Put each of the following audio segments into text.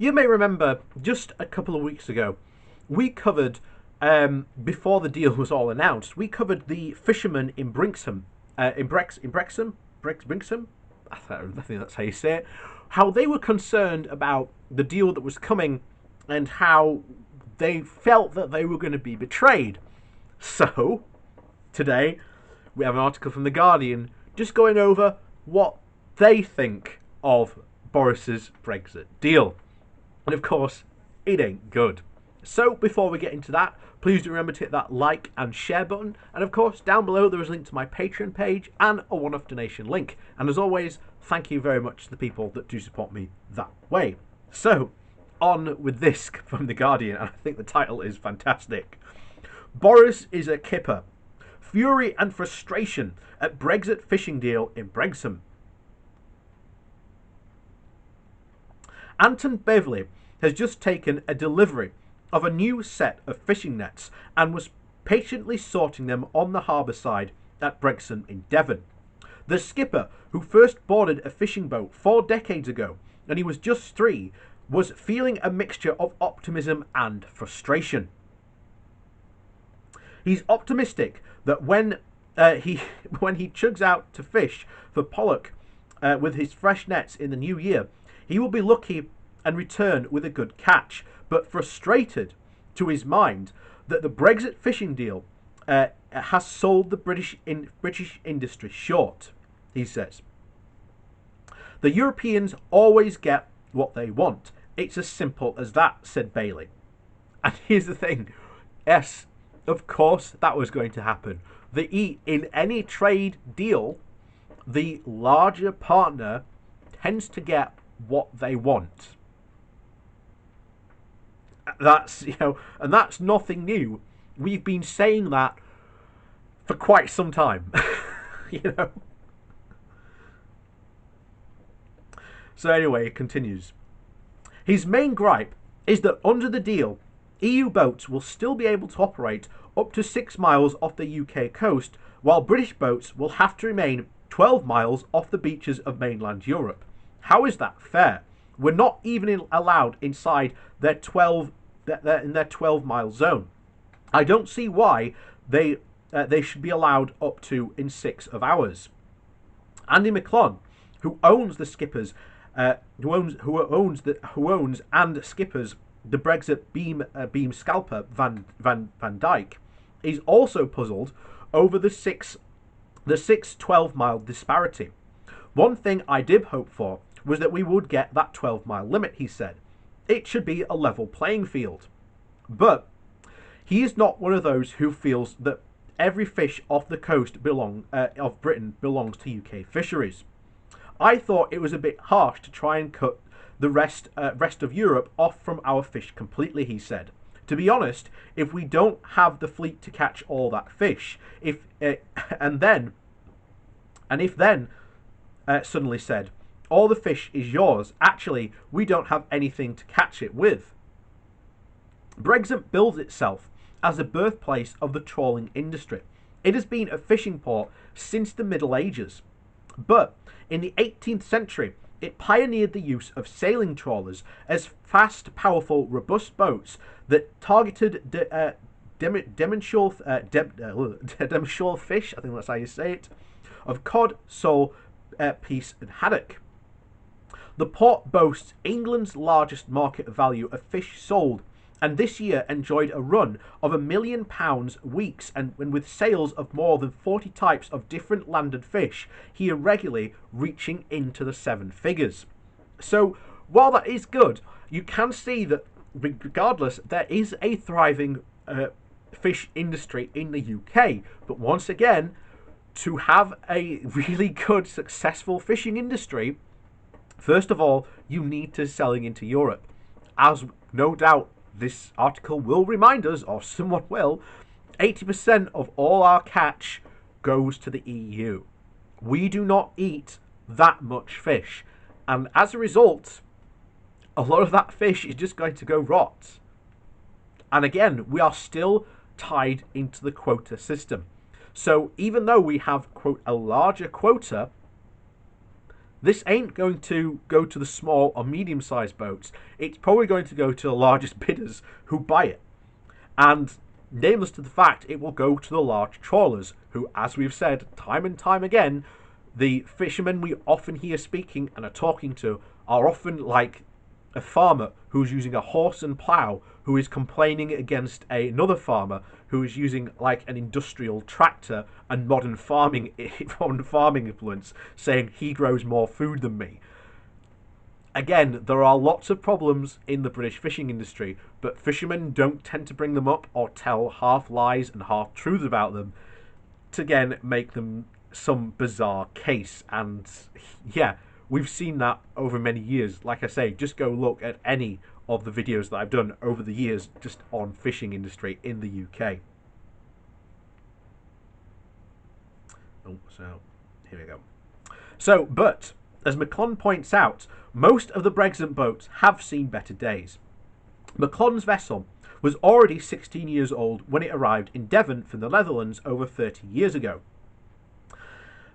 You may remember just a couple of weeks ago, we covered, before the deal was all announced, we covered the fishermen in Brixham, Brixham? I think that's how you say it. How they were concerned about the deal that was coming and how they felt that they were going to be betrayed. So, today, we have an article from The Guardian just going over what they think of Boris's Brexit deal. And of course, it ain't good. So before we get into that, please do remember to hit that like and share button. And of course, down below there is a link to my Patreon page and a one-off donation link. And as always, thank you very much to the people that do support me that way. So, on with this from The Guardian, and I think the title is fantastic. Boris is a kipper. Fury and frustration at Brexit fishing deal in Brixham. Anton Beverley has just taken a delivery of a new set of fishing nets and was patiently sorting them on the harbour side at Brixham in Devon. The skipper, who first boarded a fishing boat 4 decades ago, and he was just 3, was feeling a mixture of optimism and frustration. He's optimistic that when he chugs out to fish for pollock with his fresh nets in the new year, he will be lucky and return with a good catch, but frustrated to his mind that the Brexit fishing deal has sold the British industry short, he says. The Europeans always get what they want. It's as simple as that, said Bailey. And here's the thing. Yes, of course that was going to happen. In any trade deal, the larger partner tends to get what they want. That's, and that's nothing new. We've been saying that for quite some time. So anyway, it continues. His main gripe is that under the deal, EU boats will still be able to operate up to 6 miles off the UK coast, while British boats will have to remain 12 miles off the beaches of mainland Europe. How is that fair? We're not even allowed inside their 12-mile zone. I don't see why they should be allowed up to in 6 of ours. Andy McClone, who owns the skippers, who owns and skippers the Brexit beam scalper Van Dyke, is also puzzled over the 6 12-mile disparity. One thing I did hope for was that we would get that 12-mile limit, he said. It should be a level playing field. But he is not one of those who feels that every fish off the coast of Britain belongs to UK fisheries. I thought it was a bit harsh to try and cut the rest of Europe off from our fish completely, he said. To be honest, if we don't have the fleet to catch all that fish, suddenly said, all the fish is yours. Actually, we don't have anything to catch it with. Brexit builds itself as the birthplace of the trawling industry. It has been a fishing port since the Middle Ages. But in the 18th century, it pioneered the use of sailing trawlers as fast, powerful, robust boats that targeted demersal fish, I think that's how you say it, of cod, sole, peace and haddock. The port boasts England's largest market value of fish sold, and this year enjoyed a run of £1 million weeks, and with sales of more than 40 types of different landed fish, here regularly reaching into the 7 figures. So, while that is good, you can see that regardless, there is a thriving fish industry in the UK. But once again, to have a really good, successful fishing industry, first of all, you need to selling into Europe. As no doubt this article will remind us, or someone will, 80% of all our catch goes to the EU. We do not eat that much fish. And as a result, a lot of that fish is just going to go rot. And again, we are still tied into the quota system. So even though we have, quote, a larger quota, This ain't going to go to the small or medium-sized boats. It's probably going to go to the largest bidders who buy it. And nameless to the fact, it will go to the large trawlers who, as we've said time and time again, the fishermen we often hear speaking and are talking to are often like a farmer who's using a horse and plough who is complaining against another farmer who is using like an industrial tractor and modern farming influence, saying he grows more food than me. Again, there are lots of problems in the British fishing industry, but fishermen don't tend to bring them up or tell half lies and half truths about them to again make them some bizarre case. And yeah, we've seen that over many years. Like I say, just go look at any of the videos that I've done over the years just on fishing industry in the UK. Oh, so here we go. So, but as McClellan points out, most of the Brexit boats have seen better days. McClellan's vessel was already 16 years old when it arrived in Devon from the Netherlands over 30 years ago.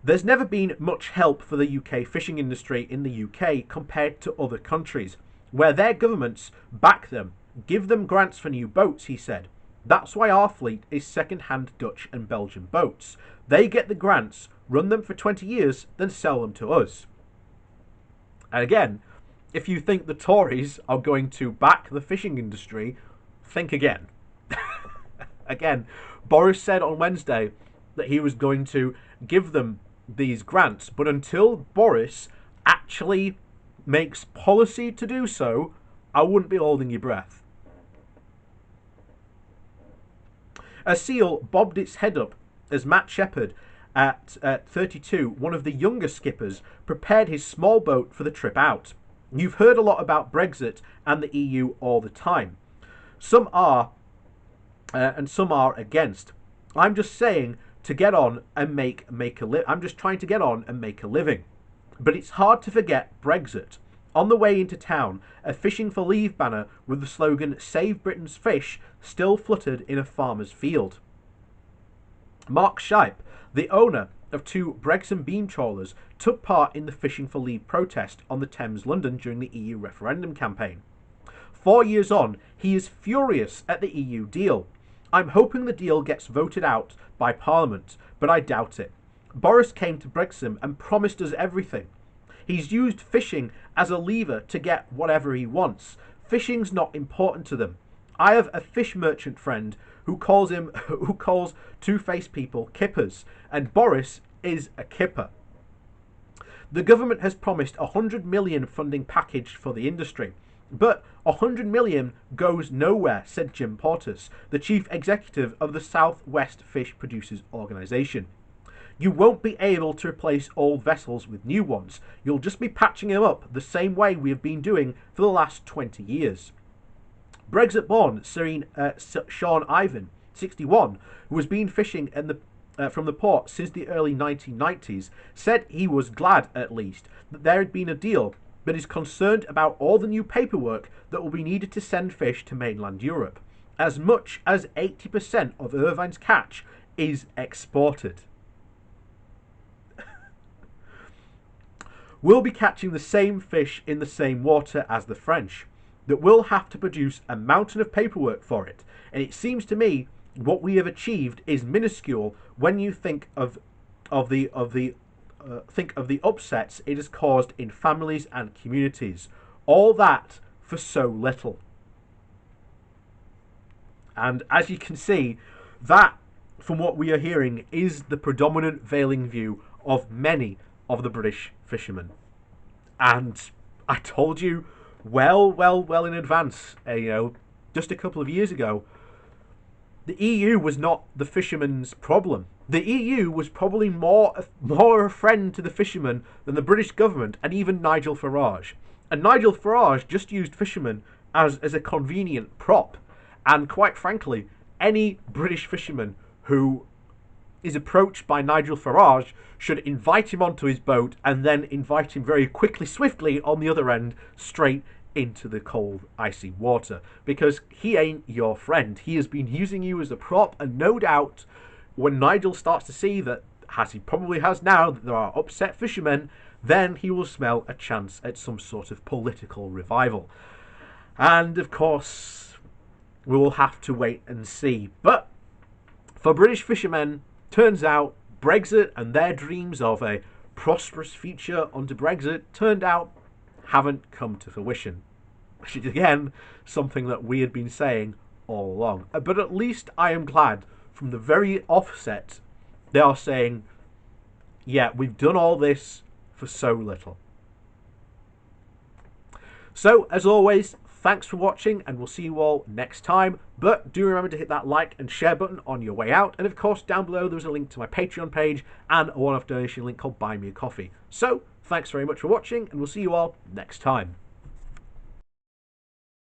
There's never been much help for the UK fishing industry in the UK compared to other countries, where their governments back them, give them grants for new boats, he said. That's why our fleet is second-hand Dutch and Belgian boats. They get the grants, run them for 20 years, then sell them to us. And again, if you think the Tories are going to back the fishing industry, think again. Again, Boris said on Wednesday that he was going to give them these grants, but until Boris actually makes policy to do so, I wouldn't be holding your breath. A seal bobbed its head up as Matt Shepherd, at 32, one of the younger skippers, prepared his small boat for the trip out. You've heard a lot about Brexit and the EU all the time. Some are, and some are against. I'm just saying to get on and make a I'm just trying to get on and make a living. But it's hard to forget Brexit. On the way into town, a Fishing for Leave banner with the slogan "Save Britain's Fish" still fluttered in a farmer's field. Mark Shipe, the owner of two Brixham beam trawlers, took part in the Fishing for Leave protest on the Thames, London during the EU referendum campaign. 4 years on, he is furious at the EU deal. I'm hoping the deal gets voted out by Parliament, but I doubt it. Boris came to Brixham and promised us everything. He's used fishing as a lever to get whatever he wants. Fishing's not important to them. I have a fish merchant friend who calls two-faced people kippers, and Boris is a kipper. The government has promised a 100 million funding package for the industry, but 100 million goes nowhere, said Jim Portas, the chief executive of the South West Fish Producers Organisation. You won't be able to replace old vessels with new ones. You'll just be patching them up the same way we have been doing for the last 20 years. Brexit-born Sean Ivan, 61, who has been fishing from the port since the early 1990s, said he was glad, at least, that there had been a deal, but is concerned about all the new paperwork that will be needed to send fish to mainland Europe. As much as 80% of Irvine's catch is exported. We'll be catching the same fish in the same water as the French, that we'll have to produce a mountain of paperwork for it, and it seems to me what we have achieved is minuscule when you think of the upsets it has caused in families and communities. All that for so little. And as you can see, that, from what we are hearing, is the predominant veiling view of many of the British fishermen. And I told you well in advance, just a couple of years ago, the EU was not the fishermen's problem. The EU was probably more a friend to the fishermen than the British government and even Nigel Farage. And Nigel Farage just used fishermen as a convenient prop. And quite frankly, any British fisherman who is approached by Nigel Farage should invite him onto his boat and then invite him very quickly, swiftly, on the other end, straight into the cold, icy water. Because he ain't your friend. He has been using you as a prop, and no doubt, when Nigel starts to see that, as he probably has now, that there are upset fishermen, then he will smell a chance at some sort of political revival. And of course, we will have to wait and see. But for British fishermen, turns out Brexit and their dreams of a prosperous future under Brexit turned out haven't come to fruition. Which is, again, something that we had been saying all along. But at least I am glad from the very offset they are saying, yeah, we've done all this for so little. So, as always, thanks for watching, and we'll see you all next time. But do remember to hit that like and share button on your way out. And of course, down below there's a link to my Patreon page and a one-off donation link called Buy Me a Coffee. So, thanks very much for watching, and we'll see you all next time.